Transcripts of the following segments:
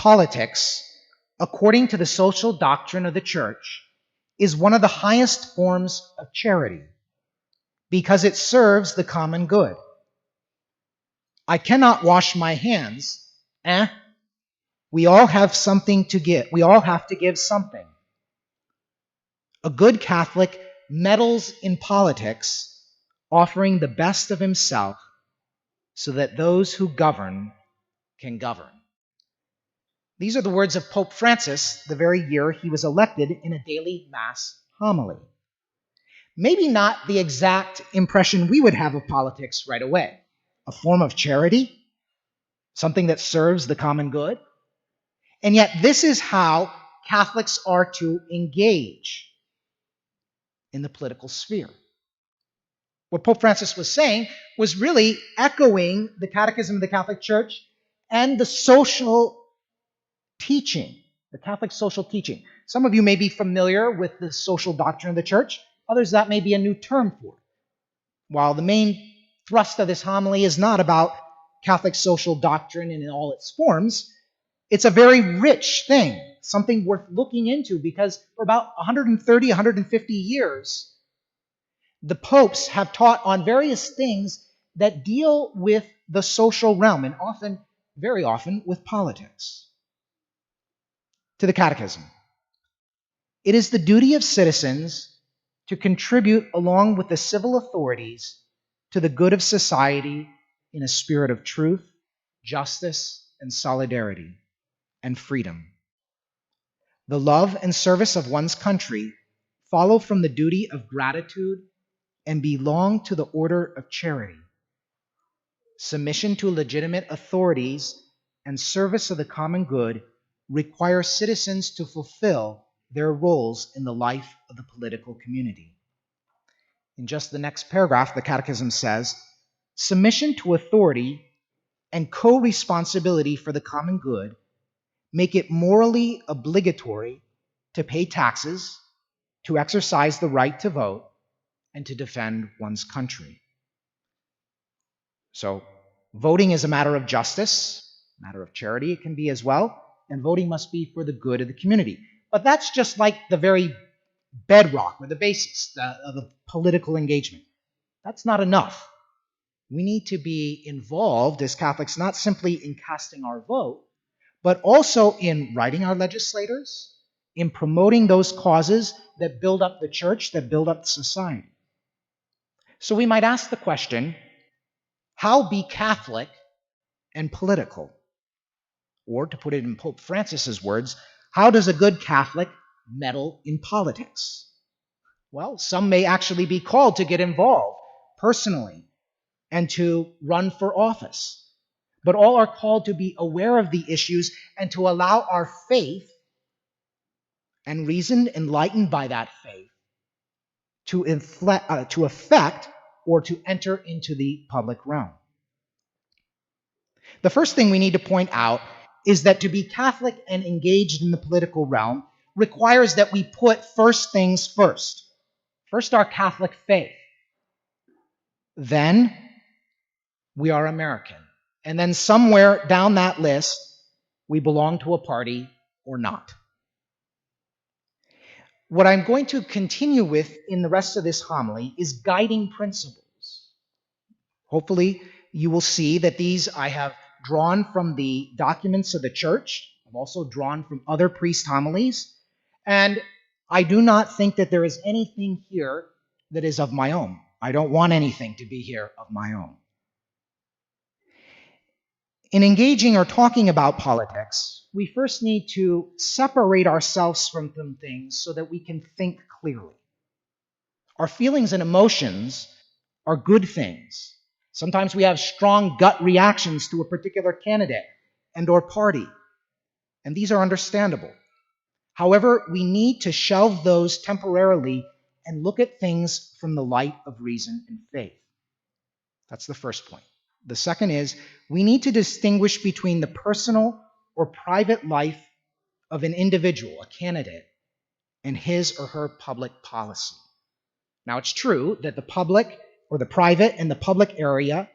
Politics, according to the social doctrine of the church, is one of the highest forms of charity because it serves the common good. I cannot wash my hands. We all have something to give. We all have to give something. A good Catholic meddles in politics, offering the best of himself so that those who govern can govern. These are the words of Pope Francis the very year he was elected in a daily Mass homily. Maybe not the exact impression we would have of politics right away. A form of charity, something that serves the common good. And yet this is how Catholics are to engage in the political sphere. What Pope Francis was saying was really echoing the Catechism of the Catholic Church and the social teaching, the Catholic social teaching. Some of you may be familiar with the social doctrine of the Church. Others, that may be a new term for it. While the main thrust of this homily is not about Catholic social doctrine in all its forms, it's a very rich thing, something worth looking into, because for about 130, 150 years, the popes have taught on various things that deal with the social realm, and often, very often, with politics. To the Catechism. It is the duty of citizens to contribute along with the civil authorities to the good of society in a spirit of truth, justice, and solidarity, and freedom. The love and service of one's country follow from the duty of gratitude and belong to the order of charity. Submission to legitimate authorities and service of the common good require citizens to fulfill their roles in the life of the political community. In just the next paragraph, the Catechism says, submission to authority and co-responsibility for the common good make it morally obligatory to pay taxes, to exercise the right to vote, and to defend one's country. So, voting is a matter of justice, a matter of charity it can be as well, and voting must be for the good of the community. But that's just like the very bedrock or the basis of the political engagement. That's not enough. We need to be involved as Catholics not simply in casting our vote, but also in writing our legislators, in promoting those causes that build up the church, that build up society. So we might ask the question, how be Catholic and political? Or to put it in Pope Francis's words, how does a good Catholic meddle in politics? Well, some may actually be called to get involved personally and to run for office. But all are called to be aware of the issues and to allow our faith and reason enlightened by that faith to affect or to enter into the public realm. The first thing we need to point out is that to be Catholic and engaged in the political realm requires that we put first things first. First, our Catholic faith. Then, we are American. And then somewhere down that list, we belong to a party or not. What I'm going to continue with in the rest of this homily is guiding principles. Hopefully, you will see that these I have drawn from the documents of the church. I've also drawn from other priest homilies. And I do not think that there is anything here that is of my own. I don't want anything to be here of my own. In engaging or talking about politics, we first need to separate ourselves from some things so that we can think clearly. Our feelings and emotions are good things. Sometimes we have strong gut reactions to a particular candidate and or party, and these are understandable. However, we need to shelve those temporarily and look at things from the light of reason and faith. That's the first point. The second is, we need to distinguish between the personal or private life of an individual, a candidate, and his or her public policy. Now, it's true that the public or the private and the public area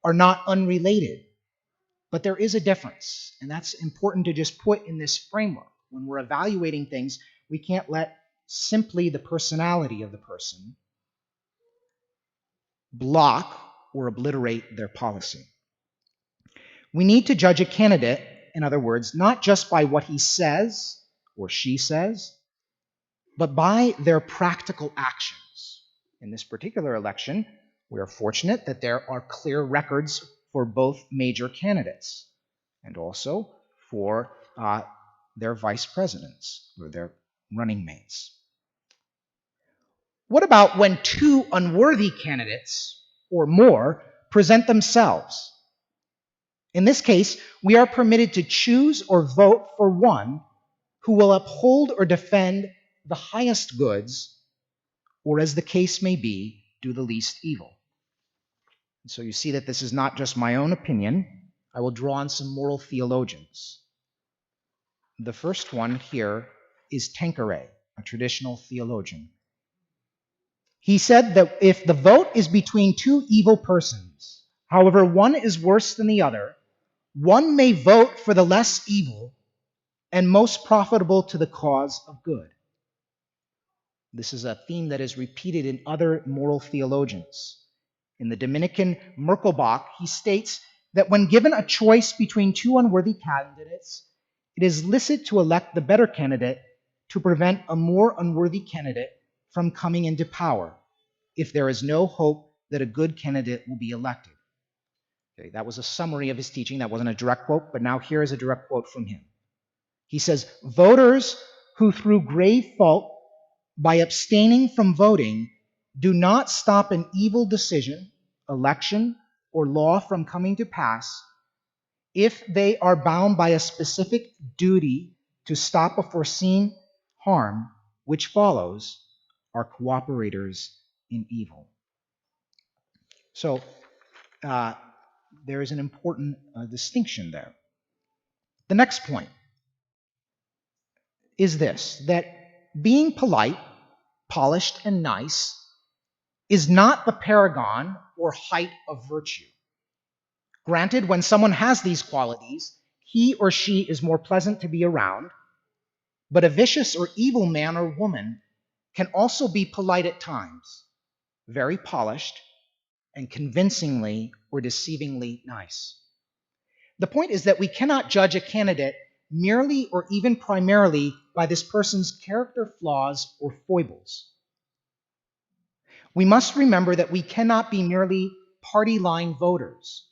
are not unrelated. But there is a difference, and that's important to just put in this framework. When we're evaluating things, we can't let simply the personality of the person block or obliterate their policy. We need to judge a candidate, in other words, not just by what he says or she says, but by their practical actions. In this particular election, we are fortunate that there are clear records for both major candidates and also for their vice presidents or their running mates. What about when two unworthy candidates or more present themselves? In this case, we are permitted to choose or vote for one who will uphold or defend the highest goods, or as the case may be, do the least evil. And so you see that this is not just my own opinion. I will draw on some moral theologians. The first one here is Tanqueray, a traditional theologian. He said that if the vote is between two evil persons, however one is worse than the other, one may vote for the less evil and most profitable to the cause of good. This is a theme that is repeated in other moral theologians. In the Dominican Merkelbach, he states that when given a choice between two unworthy candidates, it is licit to elect the better candidate to prevent a more unworthy candidate from coming into power, if there is no hope that a good candidate will be elected. Okay, that was a summary of his teaching. That wasn't a direct quote, but now here is a direct quote from him. He says, voters who through grave fault by abstaining from voting do not stop an evil decision, election, or law from coming to pass, if they are bound by a specific duty to stop a foreseen harm which follows, are cooperators in evil. So there is an important distinction there. The next point is this, that being polite, polished, and nice is not the paragon or height of virtue. Granted, when someone has these qualities, he or she is more pleasant to be around, but a vicious or evil man or woman can also be polite at times, very polished, and convincingly or deceivingly nice. The point is that we cannot judge a candidate merely or even primarily by this person's character flaws or foibles. We must remember that we cannot be merely party line voters.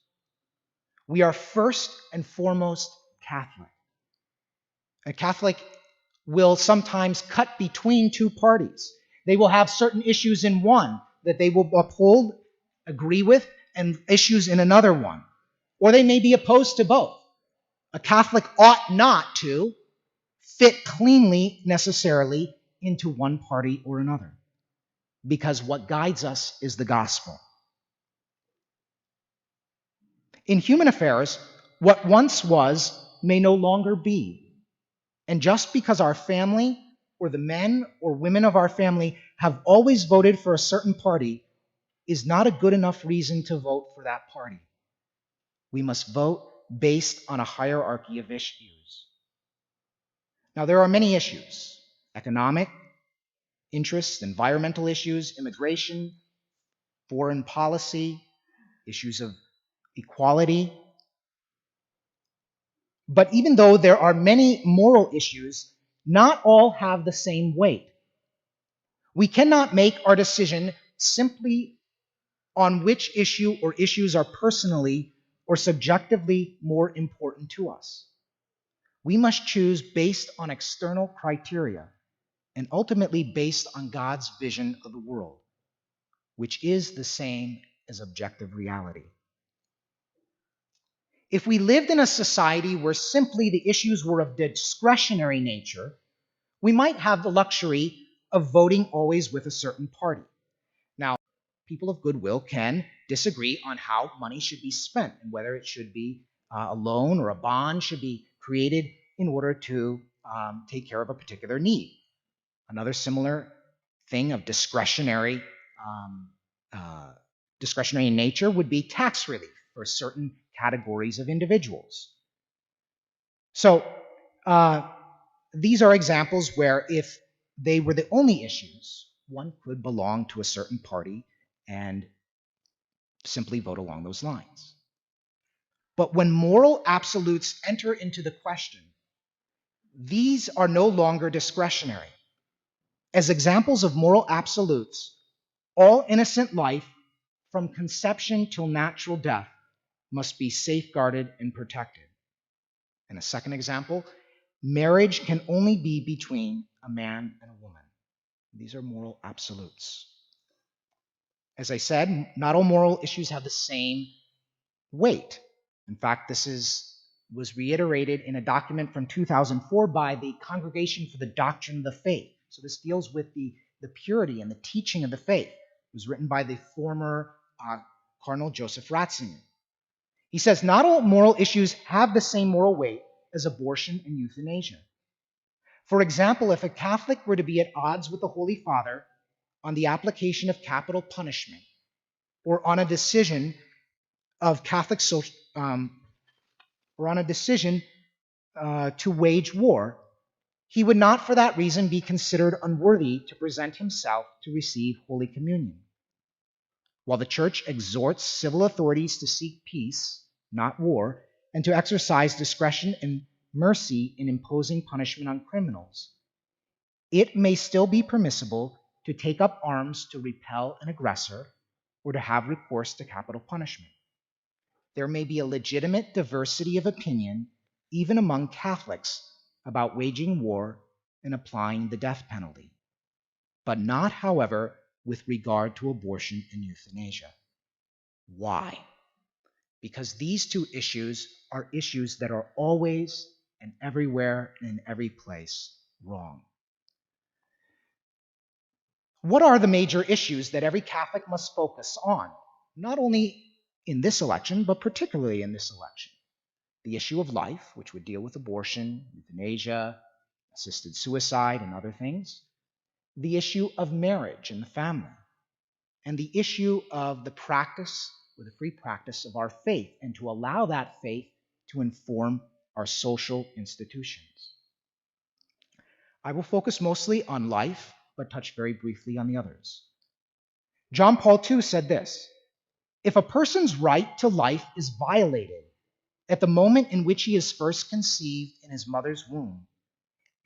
We are first and foremost Catholic. A Catholic will sometimes cut between two parties. They will have certain issues in one that they will uphold, agree with, and issues in another one. Or they may be opposed to both. A Catholic ought not to fit cleanly, necessarily, into one party or another, because what guides us is the gospel. In human affairs, what once was may no longer be. And just because our family or the men or women of our family have always voted for a certain party is not a good enough reason to vote for that party. We must vote based on a hierarchy of issues. Now, there are many issues: economic interests, environmental issues, immigration, foreign policy, issues of equality. But even though there are many moral issues, not all have the same weight. We cannot make our decision simply on which issue or issues are personally or subjectively more important to us. We must choose based on external criteria and ultimately based on God's vision of the world, which is the same as objective reality. If we lived in a society where simply the issues were of discretionary nature, we might have the luxury of voting always with a certain party. Now, people of goodwill can disagree on how money should be spent and whether it should be a loan or a bond should be created in order to take care of a particular need. Another similar thing of discretionary nature would be tax relief for certain categories of individuals. So these are examples where if they were the only issues, one could belong to a certain party and simply vote along those lines. But when moral absolutes enter into the question, these are no longer discretionary. As examples of moral absolutes, all innocent life from conception till natural death must be safeguarded and protected. And a second example, marriage can only be between a man and a woman. These are moral absolutes. As I said, not all moral issues have the same weight. In fact, this was reiterated in a document from 2004 by the Congregation for the Doctrine of the Faith. So this deals with the purity and the teaching of the faith. It was written by the former Cardinal Joseph Ratzinger. He says, not all moral issues have the same moral weight as abortion and euthanasia. For example, if a Catholic were to be at odds with the Holy Father on the application of capital punishment, or on a decision of Catholic social, or on a decision to wage war, he would not for that reason be considered unworthy to present himself to receive Holy Communion. While the Church exhorts civil authorities to seek peace, not war, and to exercise discretion and mercy in imposing punishment on criminals, it may still be permissible to take up arms to repel an aggressor or to have recourse to capital punishment. There may be a legitimate diversity of opinion, even among Catholics, about waging war and applying the death penalty, but not, however, with regard to abortion and euthanasia. Why? Because these two issues are issues that are always and everywhere and in every place wrong. What are the major issues that every Catholic must focus on, not only in this election, but particularly in this election? The issue of life, which would deal with abortion, euthanasia, assisted suicide, and other things. The issue of marriage and the family. And the issue of the practice, or the free practice of our faith, and to allow that faith to inform our social institutions. I will focus mostly on life, but touch very briefly on the others. John Paul II said this: if a person's right to life is violated at the moment in which he is first conceived in his mother's womb,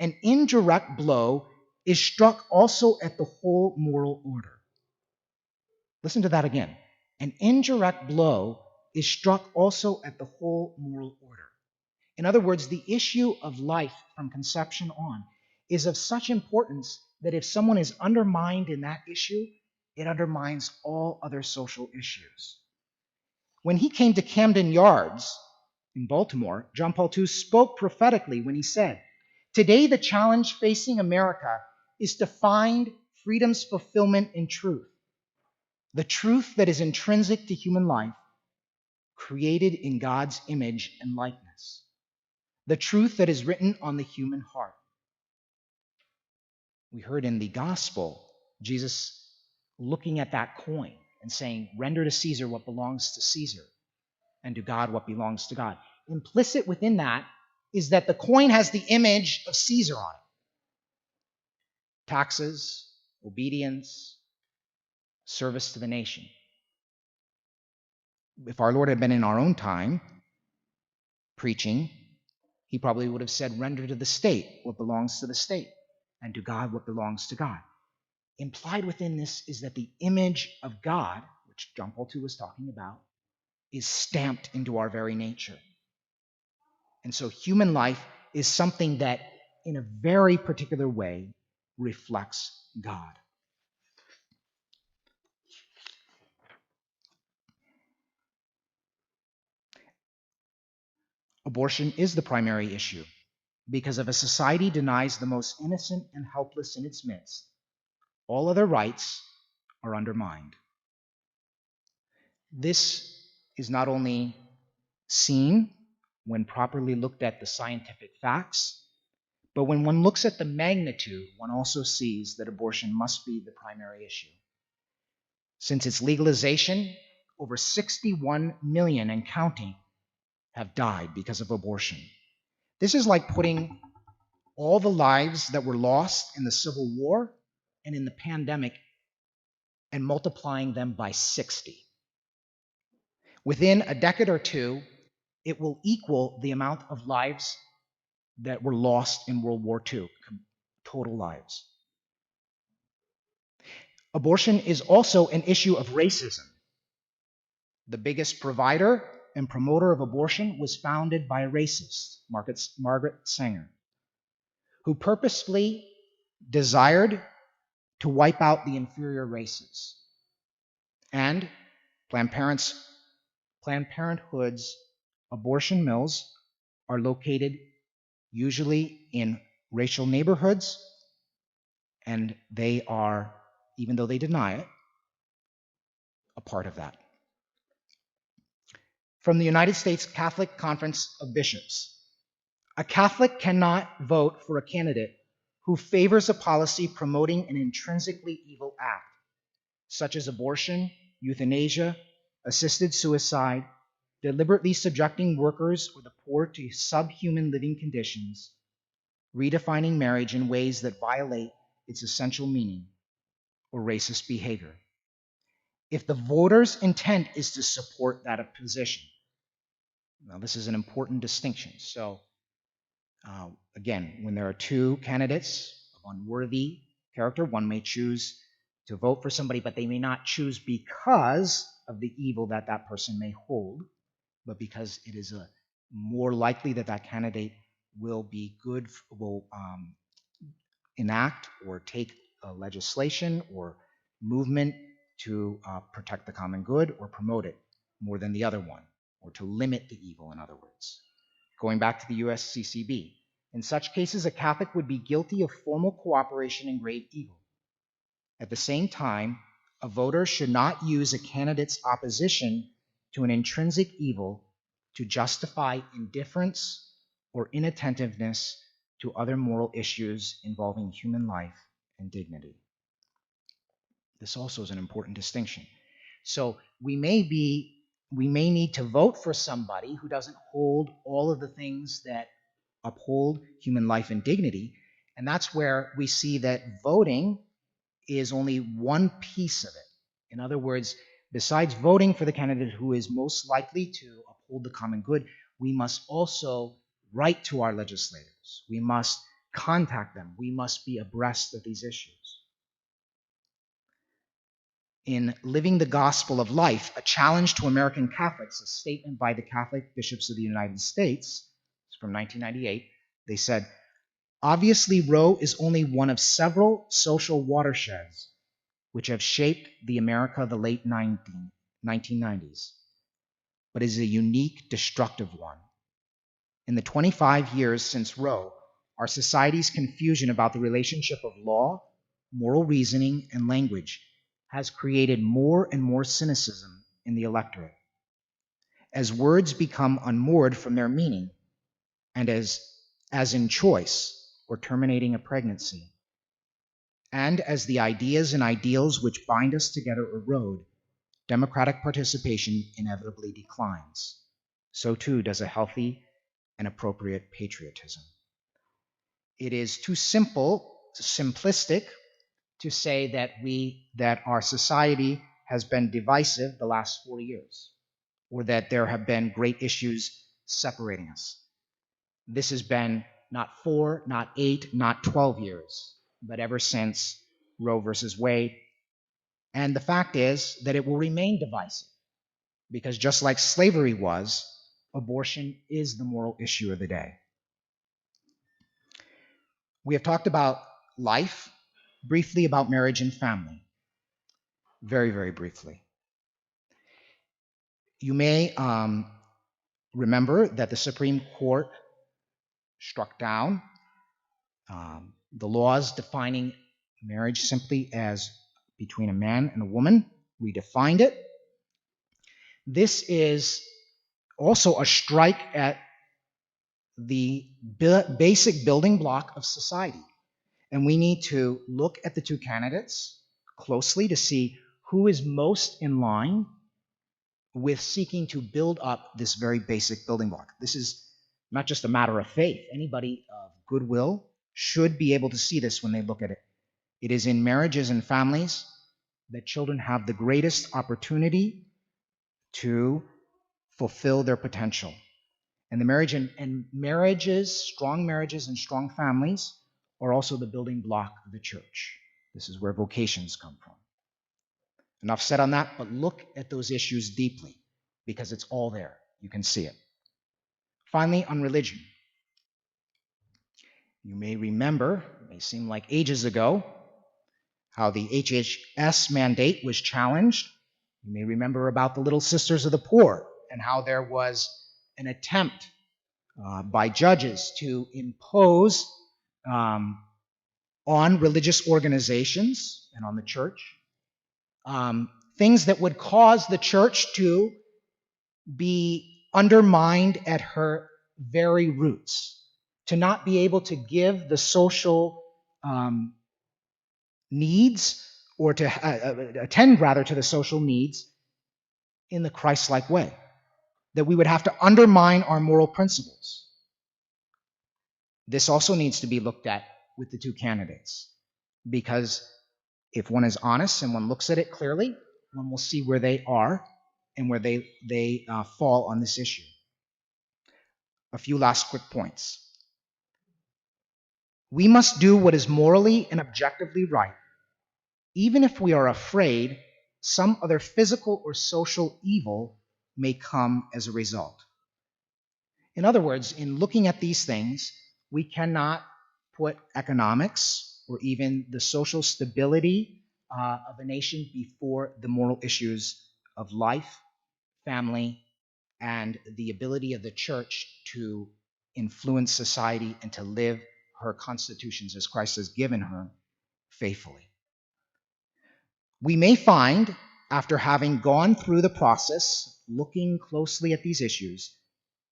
an indirect blow is struck also at the whole moral order. Listen to that again. An indirect blow is struck also at the whole moral order. In other words, the issue of life from conception on is of such importance that if someone is undermined in that issue, it undermines all other social issues. When he came to Camden Yards in Baltimore, John Paul II spoke prophetically when he said, "Today the challenge facing America is to find freedom's fulfillment in truth. The truth that is intrinsic to human life, created in God's image and likeness. The truth that is written on the human heart." We heard in the gospel Jesus looking at that coin and saying, "Render to Caesar what belongs to Caesar, and to God what belongs to God." Implicit within that is that the coin has the image of Caesar on it. Taxes, obedience, service to the nation. If our Lord had been in our own time preaching, he probably would have said, "Render to the state what belongs to the state, and to God what belongs to God." Implied within this is that the image of God, which John Paul II was talking about, is stamped into our very nature. And so human life is something that, in a very particular way, reflects God. Abortion is the primary issue, because if a society denies the most innocent and helpless in its midst, all other rights are undermined. This is not only seen when properly looked at the scientific facts, but when one looks at the magnitude, one also sees that abortion must be the primary issue. Since its legalization, over 61 million and counting have died because of abortion. This is like putting all the lives that were lost in the Civil War and in the pandemic and multiplying them by 60. Within a decade or two, it will equal the amount of lives that were lost in World War II, total lives. Abortion is also an issue of racism. The biggest provider and promoter of abortion was founded by a racist, Margaret Sanger, who purposefully desired to wipe out the inferior races. And Planned Parenthood's abortion mills are located usually in racial neighborhoods, and they are, even though they deny it, a part of that. From the United States Catholic Conference of Bishops, a Catholic cannot vote for a candidate who favors a policy promoting an intrinsically evil act, such as abortion, euthanasia, assisted suicide, deliberately subjecting workers or the poor to subhuman living conditions, redefining marriage in ways that violate its essential meaning, or racist behavior. If the voter's intent is to support that position, now this is an important distinction. So, again, when there are two candidates of unworthy character, one may choose to vote for somebody, but they may not choose because of the evil that that person may hold, but because it is more likely that that candidate will be good, will enact or take legislation or movement to protect the common good or promote it more than the other one, or to limit the evil, in other words. Going back to the USCCB, in such cases, a Catholic would be guilty of formal cooperation in grave evil. At the same time, a voter should not use a candidate's opposition to an intrinsic evil to justify indifference or inattentiveness to other moral issues involving human life and dignity. This also is an important distinction. So we may need to vote for somebody who doesn't hold all of the things that uphold human life and dignity, and that's where we see that voting is only one piece of it. In other words, besides voting for the candidate who is most likely to uphold the common good, we must also write to our legislators. We must contact them. We must be abreast of these issues. In Living the Gospel of Life, a challenge to American Catholics, a statement by the Catholic Bishops of the United States, it's from 1998, they said, obviously, Roe is only one of several social watersheds which have shaped the America of the late 1990s, but is a unique, destructive one. In the 25 years since Roe, our society's confusion about the relationship of law, moral reasoning, and language has created more and more cynicism in the electorate. As words become unmoored from their meaning, and as in choice or terminating a pregnancy, and as the ideas and ideals which bind us together erode, democratic participation inevitably declines. So too does a healthy and appropriate patriotism. It is too simplistic to say that our society has been divisive the last 40 years, or that there have been great issues separating us. This has been not 4, not 8, not 12 years, but ever since Roe versus Wade. And the fact is that it will remain divisive, because just like slavery was, abortion is the moral issue of the day. We have talked about life, briefly about marriage and family. Very, very briefly. You may remember that the Supreme Court struck down the laws defining marriage simply as between a man and a woman, redefined it. This is also a strike at the basic building block of society. And we need to look at the two candidates closely to see who is most in line with seeking to build up this very basic building block. This is not just a matter of faith. Anybody of goodwill should be able to see this when they look at it. It is in marriages and families that children have the greatest opportunity to fulfill their potential. And the marriages, strong marriages and strong families are also the building block of the church. This is where vocations come from. Enough said on that, but look at those issues deeply because it's all there. You can see it. Finally, on religion. You may remember, it may seem like ages ago, how the HHS mandate was challenged. You may remember about the Little Sisters of the Poor and how there was an attempt by judges to impose on religious organizations and on the church things that would cause the church to be undermined at her very roots, to not be able to give the social needs or to attend rather to the social needs in the Christ-like way, that we would have to undermine our moral principles. This also needs to be looked at with the two candidates, because if one is honest and one looks at it clearly, one will see where they are and where they fall on this issue. A few last quick points. We must do what is morally and objectively right, even if we are afraid some other physical or social evil may come as a result. In other words, in looking at these things, we cannot put economics or even the social stability of a nation before the moral issues of life, family, and the ability of the church to influence society and to live her constitutions as Christ has given her faithfully. We may find, after having gone through the process, looking closely at these issues,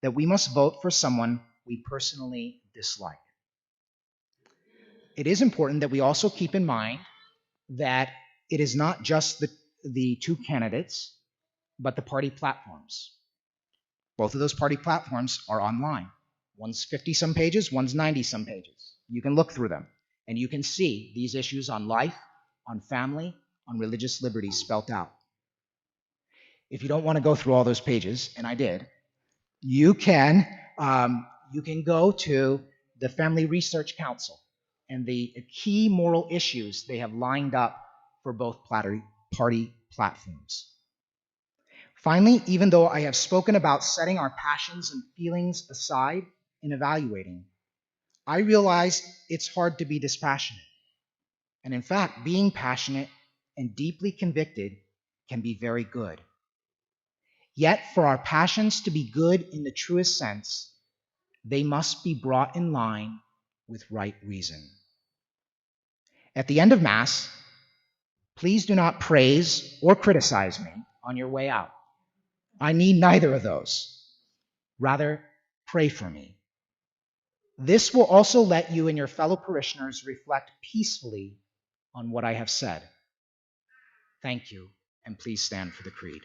that we must vote for someone we personally dislike. It is important that we also keep in mind that it is not just the two candidates, but the party platforms. Both of those party platforms are online. One's 50-some pages, one's 90-some pages. You can look through them, and you can see these issues on life, on family, on religious liberty spelt out. If you don't want to go through all those pages, and I did, you can go to the Family Research Council and the key moral issues they have lined up for both party platforms. Finally, even though I have spoken about setting our passions and feelings aside in evaluating, I realize it's hard to be dispassionate. And in fact, being passionate and deeply convicted can be very good. Yet, for our passions to be good in the truest sense, they must be brought in line with right reason. At the end of Mass, please do not praise or criticize me on your way out. I need neither of those. Rather, pray for me. This will also let you and your fellow parishioners reflect peacefully on what I have said. Thank you, and please stand for the Creed.